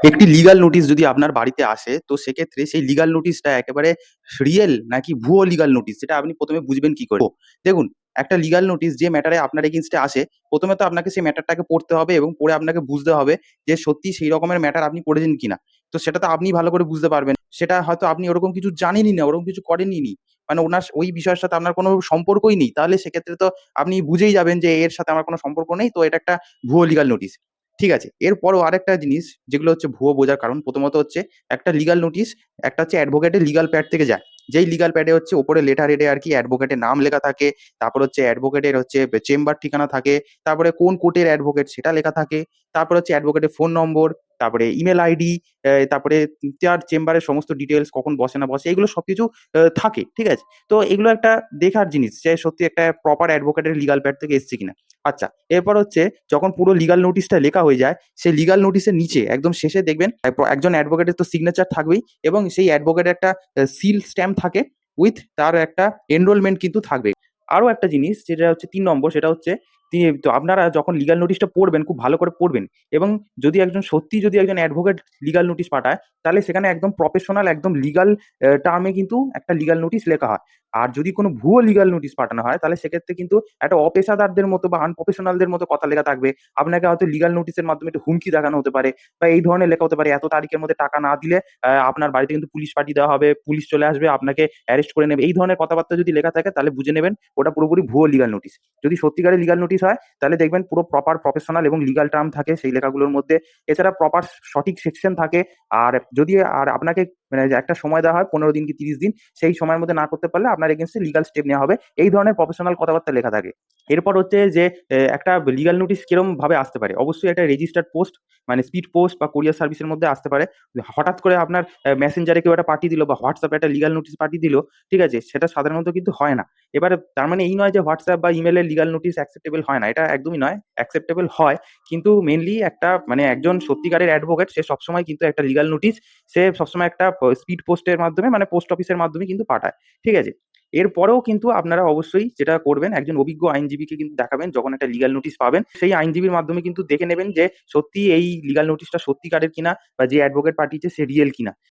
একটি legal notice যদি আপনার বাড়িতে আসে, তো সেক্ষেত্রে সেই লিগাল নোটিশটা একেবারে রিয়েল নাকি ভুয়ো লিগাল নোটিশ, সেটা আপনি ১ম এ বুঝবেন কি করে? দেখুন, একটা লিগাল নোটিশ যে ম্যাটারে আপনার এগেইনস্ট এ আসে, ১ম এ তো আপনাকে সেই ম্যাটারটাকে পড়তে হবে এবং পড়ে আপনাকে বুঝতে হবে যে সত্যি সেই রকমের ম্যাটার আপনি করেছেন কিনা। তো সেটা তো আপনিই ভালো করে বুঝতে পারবেন। সেটা হয়তো আপনি ওরকম কিছু জানেনই না, ওরকম কিছু করেনই নি। মানে ওনার ওই বিষয়ের সাথে আপনার কোনো সম্পর্কই নেই। তাহলে সেক্ষেত্রে তো আপনি বুঝেই যাবেন যে এর সাথে আমার কোনো সম্পর্ক নেই। তো এটা একটা ভুয়ো লিগাল নোটিশ। ঠিক আছে। এরপরও আরেকটা জিনিস যেগুলো হচ্ছে ভুয়ো বোঝার কারণ, প্রথমত হচ্ছে একটা লিগাল নোটিশ, একটা হচ্ছে অ্যাডভোকেটের লিগাল প্যাড থেকে যায়। যেই লিগাল প্যাডে হচ্ছে ওপরে লেটার হেডে আরকি অ্যাডভোকেটের নাম লেখা থাকে। তারপর হচ্ছে অ্যাডভোকেটের হচ্ছে চেম্বার ঠিকানা থাকে। তারপরে কোন কোর্টের অ্যাডভোকেট সেটা লেখা থাকে। তারপর হচ্ছে অ্যাডভোকেটের ফোন নম্বর, তারপরে ইমেইল আইডি, তারপরে তার চেম্বারের সমস্ত ডিটেইলস, কখন বসে না বসে, এগুলো সবকিছু থাকে। ঠিক আছে? তো এগুলো একটা দেখার জিনিস যে সত্যি একটা প্রপার অ্যাডভোকেটের লিগাল প্যাড থেকে এসছে কিনা। আচ্ছা, এরপর হচ্ছে যখন পুরো লিগাল নোটিশটা লেখা হয়ে যায়, সেই লিগাল নোটিশের নিচে একদম শেষে দেখবেন একজন অ্যাডভোকেটের তো সিগনেচার থাকবেই এবং সেই অ্যাডভোকেটের একটা সিল স্ট্যাম্প থাকে উইথ তার একটা এনরোলমেন্ট কিন্তু থাকবে। আরো একটা জিনিস যেটা হচ্ছে ৩ নম্বর, সেটা হচ্ছে তো আপনারা যখন লিগাল নোটিশটা পড়বেন, খুব ভালো করে পড়বেন এবং যদি একজন অ্যাডভোকেট লিগাল নোটিশ পাঠায়, তাহলে সেখানে একদম প্রফেশনাল, একদম লিগাল টার্মে কিন্তু একটা লিগাল নোটিশ লেখা হয়। আর যদি কোনো ভুয়ো লিগাল নোটিশ পাঠানো হয়, তাহলে সেক্ষেত্রে কিন্তু একটা অপেশাদারদের মতো বা আনপ্রফেশনালদের মতো কথা লেখা থাকবে। আপনাকে হয়তো লিগাল নোটিশের মাধ্যমে একটু হুমকি দেখানো হতে পারে বা এই ধরনের লেখা হতে পারে, এত তারিখের মধ্যে টাকা না দিলে আপনার বাড়িতে কিন্তু পুলিশ পাঠিয়ে দেওয়া হবে, পুলিশ চলে আসবে, আপনাকে অ্যারেস্ট করে নেবে। এই ধরনের কথাবার্তা যদি লেখা থাকে, তাহলে বুঝে নেবেন ওটা পুরোপুরি ভুয়ো লিগাল নোটিশ। যদি সত্যিকারের লিগাল নোটিশ হয়, তাহলে দেখবেন পুরো প্রপার প্রফেশনাল এবং লিগাল টার্ম থাকে সেই লেখাগুলোর মধ্যে। এছাড়া প্রপার সঠিক সেকশন থাকে। আর যদি আপনাকে মানে যে একটা সময় দেওয়া হয় ১৫ দিন কি ৩০ দিন, সেই সময়ের মধ্যে না করতে পারলে আপনার এগেইনস্ট এ লিগাল স্টেপ নেওয়া হবে। এই ধরনের প্রফেশনাল কথাবার্তা লেখা থাকে। এরপর হচ্ছে যে একটা লিগাল নোটিশ কিরকম ভাবে আসতে পারে? অবশ্যই একটা রেজিস্টার্ড পোস্ট, মানে স্পিড পোস্ট বা কুরিয়ার সার্ভিসের মধ্যে আসতে পারে। হঠাৎ করে আপনার মেসেঞ্জারে কেউ একটা পাঠিয়ে দিল বা WhatsApp এ একটা লিগাল নোটিশ পাঠিয়ে দিল, ঠিক আছে? সেটা সাধারণত কিন্তু হয় না। এবারে তার মানে এই নয় যে WhatsApp বা ইমেইলে লিগাল নোটিশ অ্যাকসেপ্টেবল হয় না। এটা একদমই নয়। অ্যাকসেপ্টেবল হয়। কিন্তু মেইনলি একটা মানে একজন সত্যিকারের অ্যাডভোকেট সে সবসময় কিন্তু একটা লিগাল নোটিশ সে সবসময় একটা স্পিড পোস্টের মাধ্যমে, মানে পোস্ট অফিসের মাধ্যমে কিন্তু পাঠায়। ঠিক আছে? এরপরেও কিন্তু আপনারা অবশ্যই যেটা করবেন, একজন অভিজ্ঞ আইনজীবীকে কিন্তু দেখাবেন যখন একটা লিগাল নোটিশ পাবেন। সেই আইনজীবীর মাধ্যমে কিন্তু দেখে নেবেন যে সত্যি এই লিগাল নোটিশটা সত্যিকারের কিনা বা যে অ্যাডভোকেট পাঠিয়েছে সে রিয়েল কিনা।